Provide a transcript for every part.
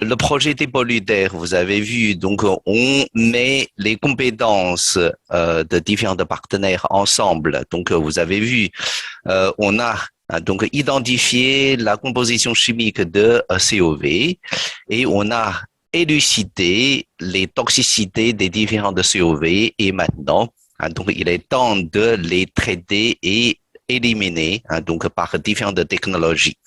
le projet dépolluteur, vous avez vu, donc on met les compétences de différents partenaires ensemble. Donc vous avez vu, on a donc identifié la composition chimique de COV et on a élucidé les toxicités des différents de COV et maintenant, donc il est temps de les traiter et éliminer donc par différentes technologies.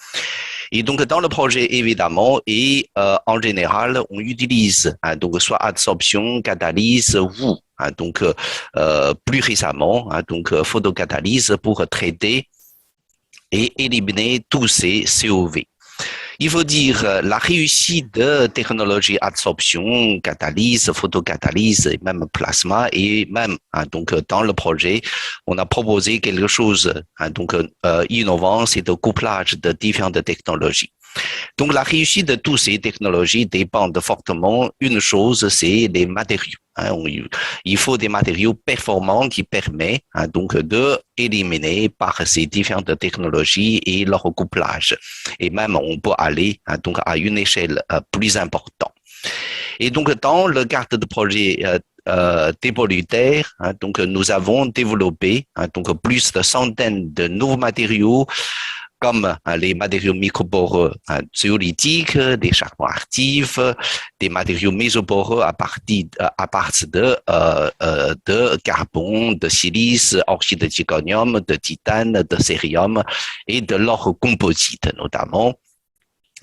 Et donc, dans le projet, évidemment, et en général, on utilise donc soit adsorption, catalyse ou donc plus récemment donc photocatalyse pour traiter et éliminer tous ces COV. Il faut dire la réussite de technologie adsorption, catalyse, photocatalyse, et même plasma et même donc dans le projet, on a proposé quelque chose donc innovant, c'est le couplage de différentes technologies. Donc, la réussite de toutes ces technologies dépend fortement. Une chose, c'est les matériaux. Il faut des matériaux performants qui permettent donc de éliminer par ces différentes technologies et leur couplage. Et même, on peut aller donc à une échelle plus importante. Et donc, dans le cadre de projet dépolluteur, donc nous avons développé donc plus de centaines de nouveaux matériaux comme les matériaux microporeux zéolithiques, des charbons actifs, des matériaux mésoporeux à partir de carbone, de silice, oxyde de zirconium, de titane, de cérium et de l'or composite notamment.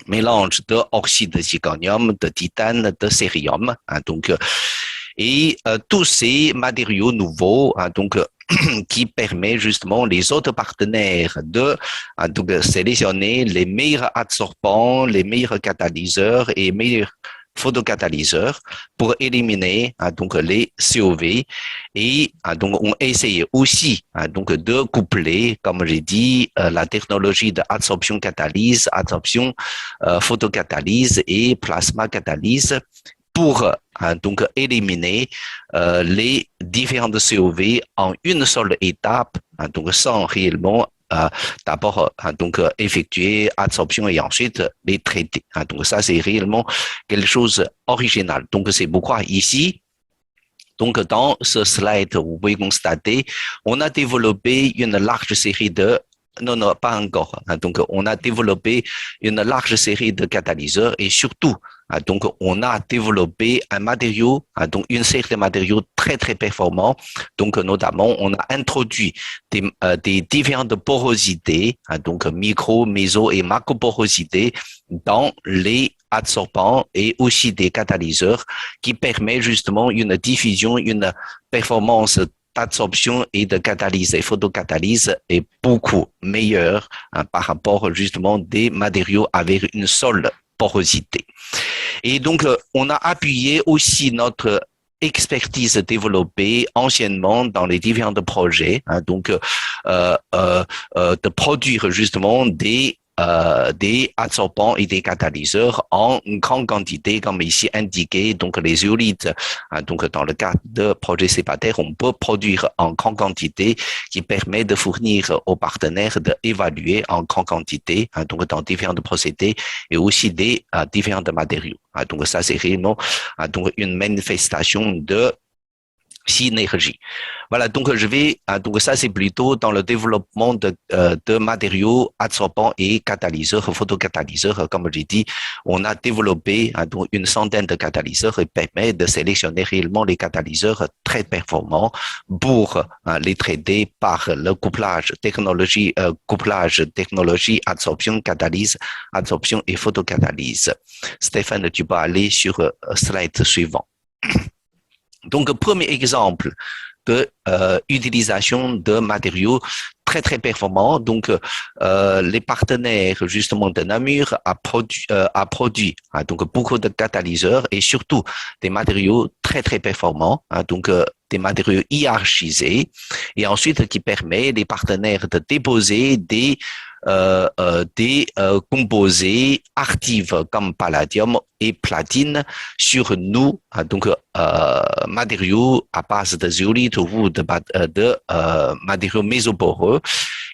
Mélange d'oxyde de zirconium, de titane, de cérium. Et tous ces matériaux nouveaux, donc qui permet justement les autres partenaires de donc, sélectionner les meilleurs adsorbants, les meilleurs catalyseurs et meilleurs photocatalyseurs pour éliminer donc les COV et donc on essaye aussi donc de coupler, comme j'ai dit, la technologie d'adsorption catalyse, adsorption photocatalyse et plasma catalyse pour donc éliminer les différentes COV en une seule étape, donc sans réellement d'abord donc effectuer adsorption et ensuite les traiter. Donc ça c'est réellement quelque chose original. Donc c'est pourquoi ici donc, dans ce slide, vous pouvez constater, on a développé une large série de non, non, pas encore. Donc, on a développé une large série de catalyseurs et surtout, donc, on a développé un matériau, donc une série de matériaux très, très performants. Donc, notamment, on a introduit des différentes porosités, donc micro, méso et macroporosités dans les adsorbants et aussi des catalyseurs qui permet justement une diffusion, une performance d'adsorption et de catalyse et photocatalyse est beaucoup meilleure par rapport justement des matériaux avec une seule porosité. Et donc, on a appuyé aussi notre expertise développée anciennement dans les différents projets, donc de produire justement des adsorbants et des catalyseurs en grande quantité, comme ici indiqué. Donc, les zeolites, donc dans le cas de projet cépataire, on peut produire en grande quantité qui permet de fournir aux partenaires d'évaluer en grande quantité, donc dans différents procédés et aussi des différents matériaux. Donc, ça, c'est réellement donc une manifestation de synergie. Voilà, donc je vais, donc ça c'est plutôt dans le développement de matériaux adsorbants et catalyseurs, photocatalyseurs. Comme j'ai dit, on a développé donc une centaine de catalyseurs et permet de sélectionner réellement les catalyseurs très performants pour les traiter par le couplage technologie, adsorption, catalyse, adsorption et photocatalyse. Stéphane, tu peux aller sur slide suivant. Donc, premier exemple de utilisation de matériaux très très performants. Donc, les partenaires justement de Namur a produit donc beaucoup de catalyseurs et surtout des matériaux très très performants. Donc des matériaux hiérarchisés et ensuite qui permet les partenaires de déposer des composés actifs comme palladium et platine sur nous, donc matériaux à base de zeolite ou de matériaux mésoporeux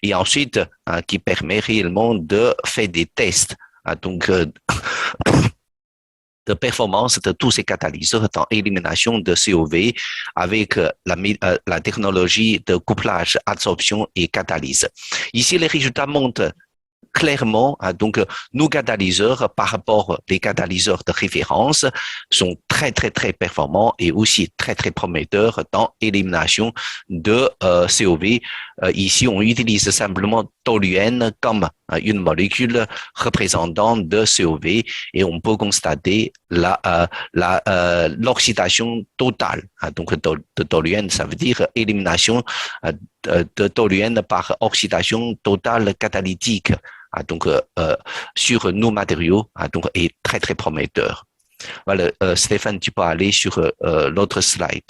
et ensuite qui permet réellement de faire des tests. Donc de performance de tous ces catalyseurs dans l'élimination de COV avec la technologie de couplage, adsorption et catalyse. Ici, les résultats montrent clairement, donc nos catalyseurs par rapport aux catalyseurs de référence sont très performants et aussi très prometteurs dans l'élimination de COV. Ici, on utilise simplement toluène comme une molécule représentante de COV et on peut constater l'oxydation totale. Donc, de toluène, ça veut dire élimination de toluène par oxydation totale catalytique. Donc, sur nos matériaux, donc, est très prometteur. Voilà, Stéphane, tu peux aller sur l'autre slide.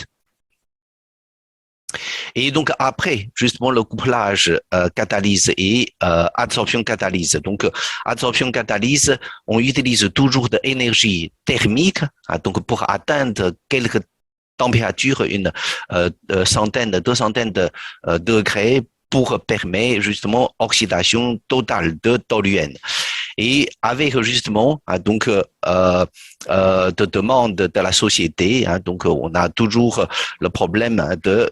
Et donc, après, justement, le couplage catalyse et adsorption catalyse. Donc, adsorption catalyse, on utilise toujours de l'énergie thermique, donc pour atteindre quelques températures, une centaine, 200 de degrés pour permettre justement oxydation totale de toluène. Et avec justement donc de demande de la société, donc on a toujours le problème de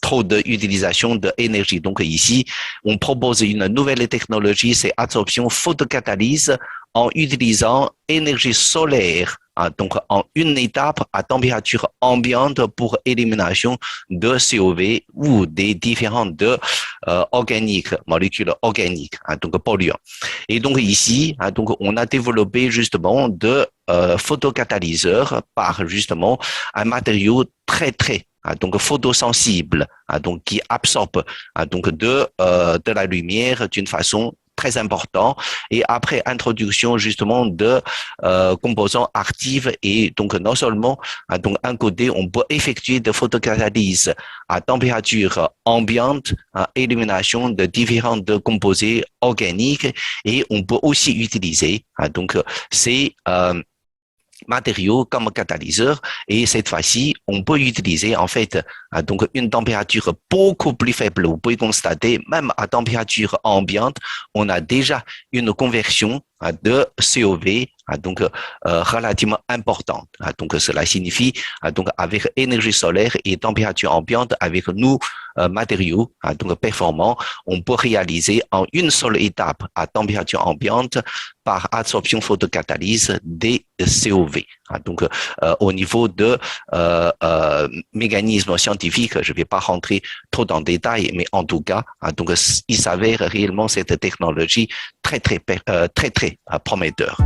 trop d'utilisation d'énergie. Donc ici, on propose une nouvelle technologie, c'est adsorption photocatalyse en utilisant énergie solaire, donc en une étape à température ambiante pour élimination de COV ou des différentes organiques, molécules organiques, donc polluants. Et donc ici, donc on a développé justement de photocatalyseurs par justement un matériau très donc photosensible, donc qui absorbe donc de la lumière d'une façon très important et après introduction justement de composants actifs et donc non seulement donc un côté on peut effectuer de photocatalyse à température ambiante, élimination de différents composés organiques et on peut aussi utiliser donc ces matériaux comme catalyseur et cette fois-ci, on peut utiliser en fait donc une température beaucoup plus faible. Vous pouvez constater, même à température ambiante, on a déjà une conversion de COV donc relativement importante. Donc cela signifie donc avec énergie solaire et température ambiante, avec nos matériaux donc performants, on peut réaliser en une seule étape à température ambiante par absorption photocatalyse des COV. Donc au niveau de mécanismes scientifiques, je ne vais pas rentrer trop dans le détail, mais en tout cas, donc il s'avère réellement cette technologie très prometteur.